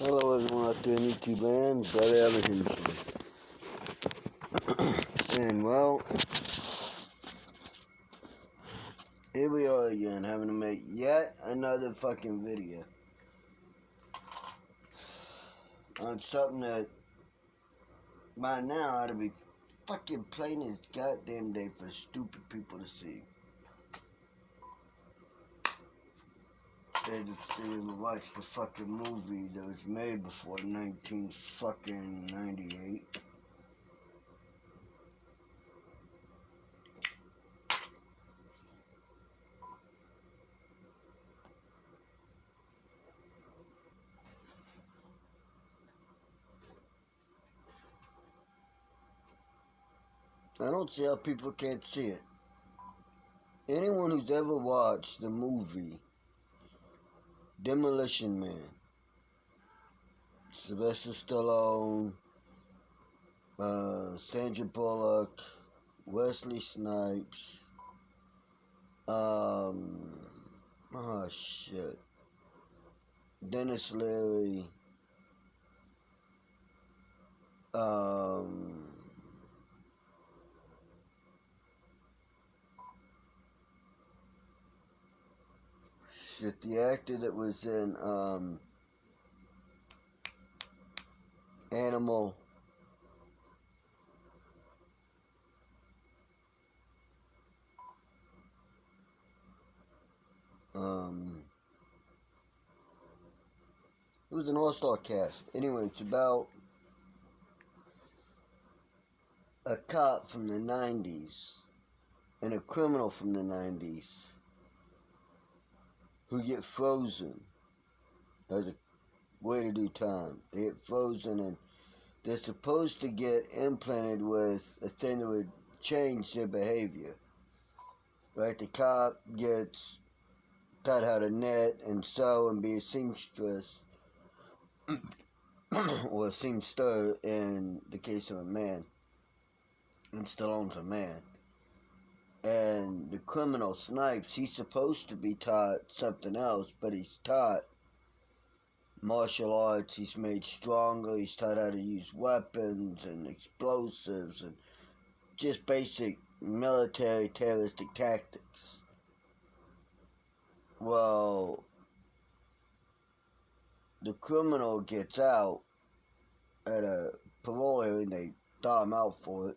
Hello everyone out there in YouTube land, Brother Evan. And well, here we are again, having to make yet another fucking video on something that by now ought to be fucking plain as goddamn day for stupid people to see. They watch the fucking movie that was made before 1998. I don't see how people can't see it. Anyone who's ever watched the movie Demolition Man, Sylvester Stallone, Sandra Bullock, Wesley Snipes, Dennis Leary, the actor that was in, Animal, it was an all-star cast. Anyway, it's about a cop from the 90s and a criminal from the 90s who get frozen as a way to do time. They get frozen and they're supposed to get implanted with a thing that would change their behavior. Right? The cop gets taught how to knit and sew and be a seamstress or a seamster in the case of a man. And Stallone's a man. And the criminal Snipes, he's supposed to be taught something else, but he's taught martial arts. He's made stronger. He's taught how to use weapons and explosives and just basic military terroristic tactics. Well, the criminal gets out at a parole hearing. They thaw him out for it.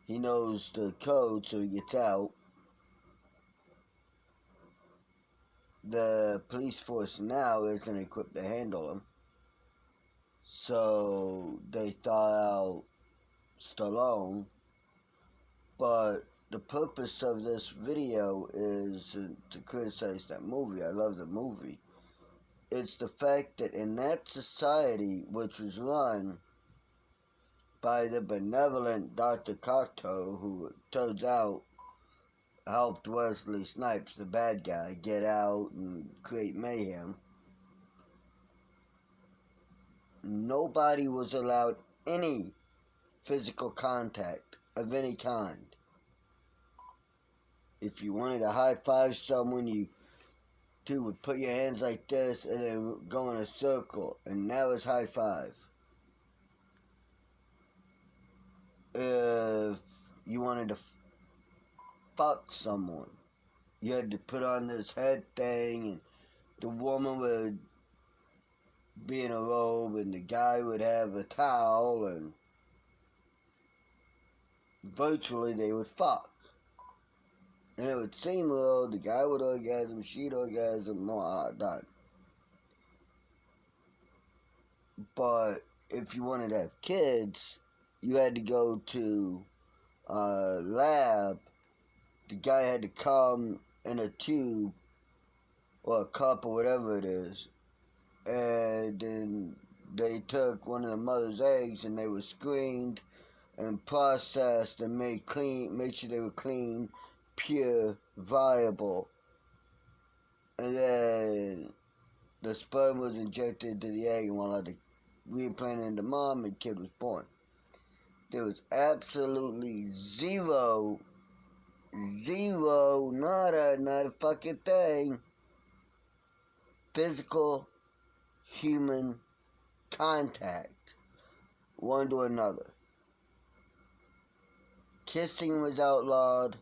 He knows the code, so he gets out. The police force now isn't equipped to handle him. So they thaw out Stallone. But the purpose of this video is to criticize that movie. I love the movie. It's the fact that in that society, which was run by the benevolent Dr. Cocteau, who it turns out helped Wesley Snipes, the bad guy, get out and create mayhem, nobody was allowed any physical contact of any kind. If you wanted to high-five someone, you two would put your hands like this and then go in a circle, and that was high-five. If you wanted to fuck someone, you had to put on this head thing, and the woman would be in a robe, and the guy would have a towel, and virtually they would fuck. And it would seem little, the guy would orgasm, she'd orgasm, done. But if you wanted to have kids, you had to go to a lab. The guy had to come in a tube or a cup or whatever it is, and then they took one of the mother's eggs and they were screened and processed and made sure they were clean, pure, viable, and then the sperm was injected into the egg and allowed to reimplant it into mom, and the kid was born. There was absolutely zero, not a fucking thing, physical human contact, one to another. Kissing was outlawed.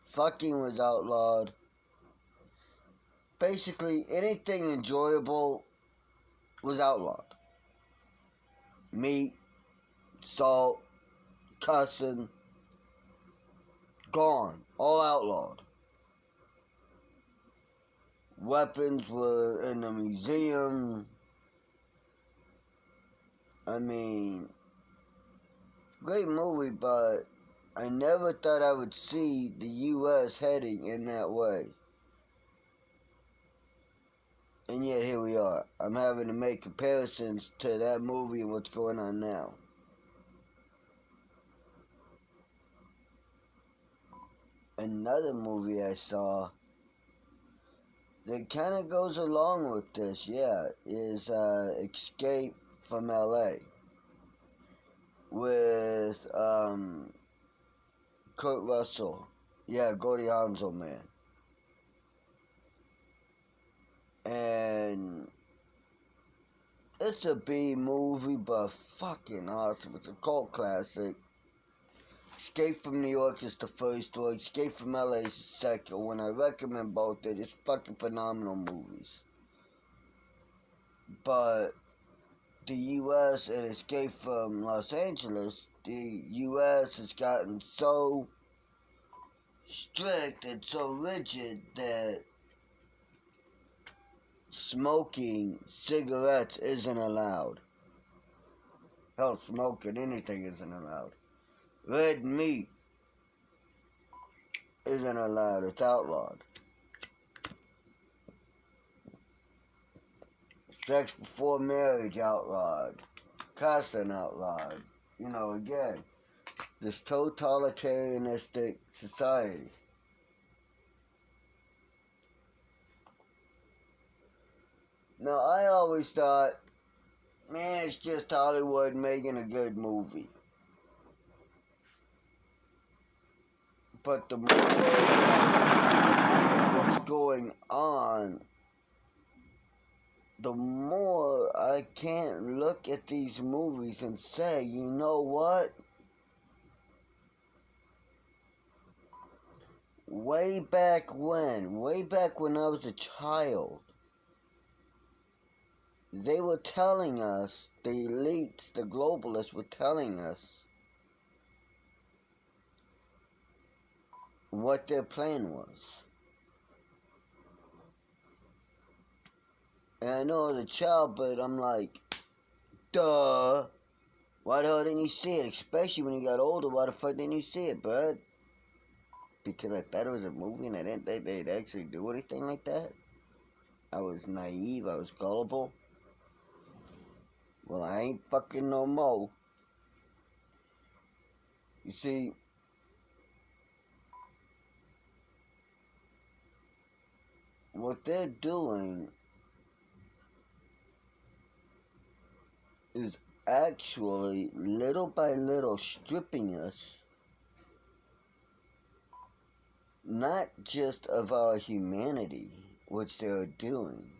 Fucking was outlawed. Basically, anything enjoyable was outlawed. Meat, salt, cussing, gone. All outlawed. Weapons were in the museum. I mean, great movie, but I never thought I would see the U.S. heading in that way. And yet here we are. I'm having to make comparisons to that movie and what's going on now. Another movie I saw that kind of goes along with this, is Escape from L.A. with Kurt Russell. Yeah, Goldie Hawn's old man. And it's a B movie, but fucking awesome. It's a cult classic. Escape from New York is the first one. Escape from LA is the second one. I recommend both. They're just fucking phenomenal movies. But the U.S. and Escape from Los Angeles, the U.S. has gotten so strict and so rigid that smoking cigarettes isn't allowed. Hell, smoking anything isn't allowed. Red meat isn't allowed. It's outlawed. Sex before marriage outlawed. Cussing outlawed. You know, again, this totalitarianistic society. Now, I always thought, man, it's just Hollywood making a good movie. But the more that I see what's going on, the more I can't look at these movies and say, you know what? Way back when I was a child, they were telling us, the elites, the globalists were telling us what their plan was. And I know as a child, but I'm like, duh. Why the hell didn't you see it? Especially when you got older, why the fuck didn't you see it, bud? Because I thought it was a movie and I didn't think they'd actually do anything like that. I was naive, I was gullible. Well, I ain't fucking no more. You see, what they're doing is actually, little by little, stripping us not just of our humanity, which they're doing,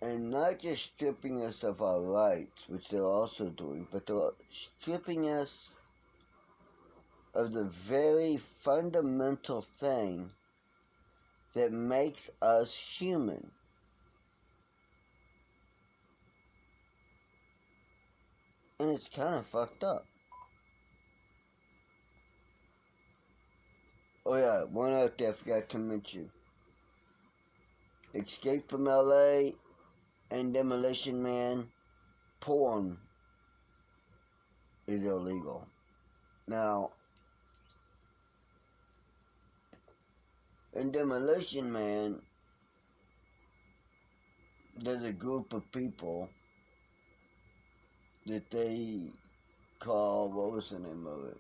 and not just stripping us of our rights, which they're also doing, but they're stripping us of the very fundamental thing that makes us human. And it's kind of fucked up. Oh yeah, one other thing I forgot to mention. Escape from LA and Demolition Man, porn is illegal. Now, in Demolition Man, there's a group of people that they call, what was the name of it?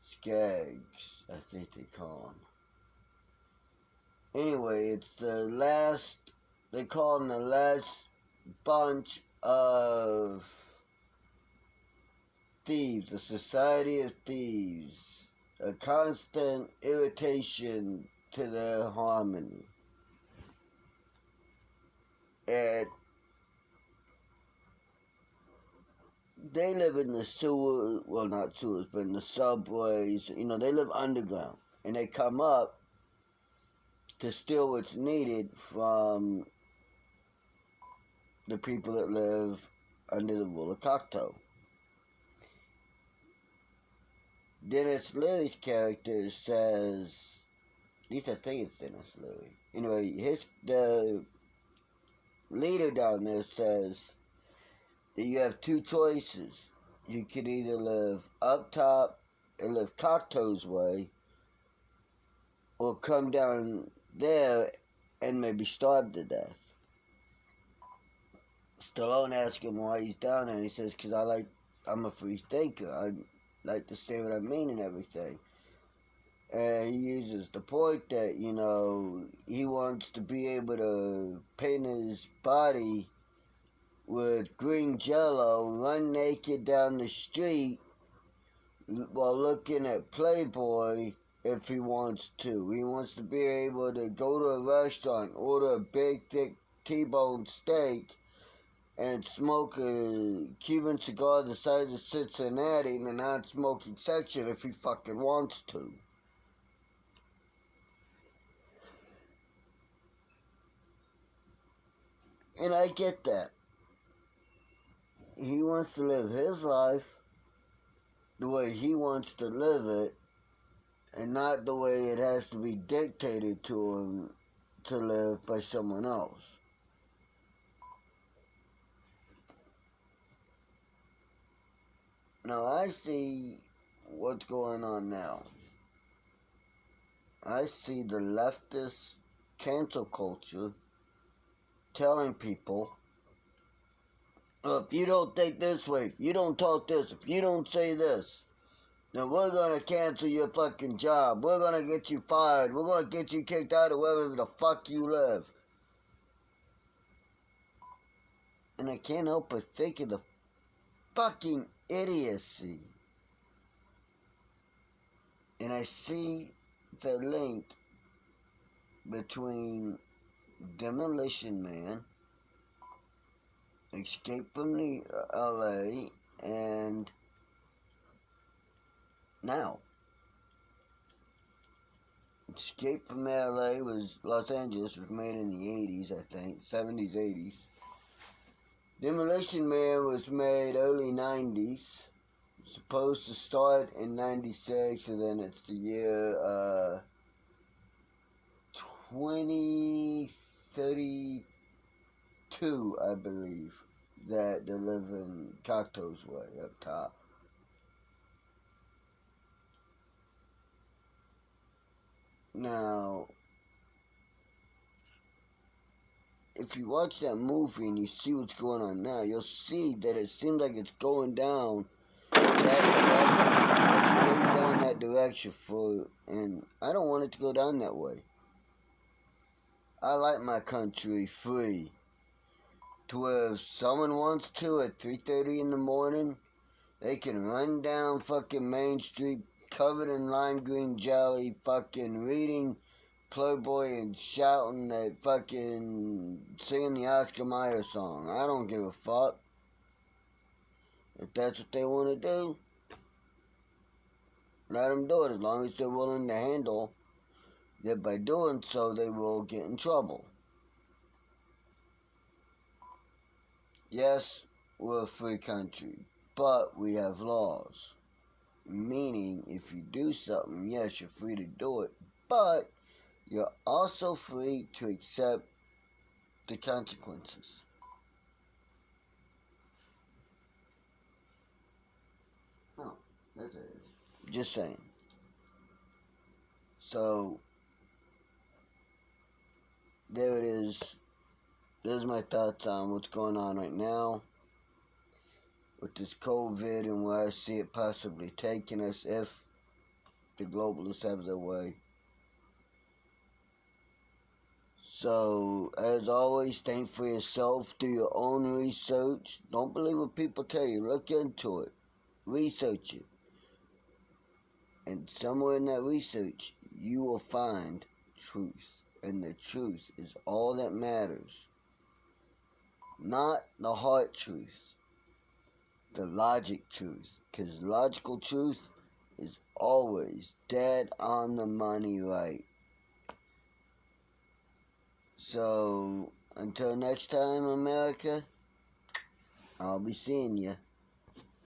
Skags, I think they call them. Anyway, it's the last, they call them the last bunch of thieves, a society of thieves, a constant irritation to their harmony. And they live in the sewers, well, not sewers, but in the subways. They live underground. And they come up to steal what's needed from the people that live under the rule of Cocteau. Dennis Leary's character says, at least I think it's Dennis Leary. Anyway, the leader down there says that you have two choices. You can either live up top and live Cocteau's way, or come down there and maybe starve to death. Stallone asks him why he's down there, and he says, because I'm a free thinker. I like to say what I mean and everything. And he uses the point that, he wants to be able to paint his body with green jello, run naked down the street while looking at Playboy if he wants to. He wants to be able to go to a restaurant, order a big, thick T-bone steak, and smoke a Cuban cigar the size of Cincinnati in the non-smoking section if he fucking wants to. And I get that. He wants to live his life the way he wants to live it, and not the way it has to be dictated to him to live by someone else. Now I see what's going on now. I see the leftist cancel culture telling people, if you don't think this way, if you don't talk this, if you don't say this, then we're going to cancel your fucking job. We're going to get you fired. We're going to get you kicked out of wherever the fuck you live. And I can't help but think of the fucking idiocy. And I see the link between Demolition Man, Escape from the LA, and now. Escape from LA Los Angeles was made in the 80s, I think, 70s, 80s. Demolition Man was made early 90s. Supposed to start in 96, and then it's the year 2032, I believe, that they live in Cocteau's way up top. Now, if you watch that movie and you see what's going on now, you'll see that it seems like it's going down that direction, straight down that direction and I don't want it to go down that way. I like my country free, to where if someone wants to at 3:30 in the morning, they can run down fucking Main Street covered in lime green jelly, fucking reading Playboy and shouting that fucking singing the Oscar Mayer song. I don't give a fuck. If that's what they want to do, let them do it, as long as they're willing to handle that by doing so they will get in trouble. Yes, we're a free country, but we have laws. Meaning, if you do something, yes, you're free to do it, but you're also free to accept the consequences. No, that's it. Just saying. So, there it is. There's my thoughts on what's going on right now with this COVID and where I see it possibly taking us if the globalists have their way. So, as always, think for yourself, do your own research. Don't believe what people tell you, look into it. research it. And somewhere in that research, you will find truth. And the truth is all that matters. Not the heart truth, the logic truth. Because logical truth is always dead on the money right. So, until next time, America, I'll be seeing you.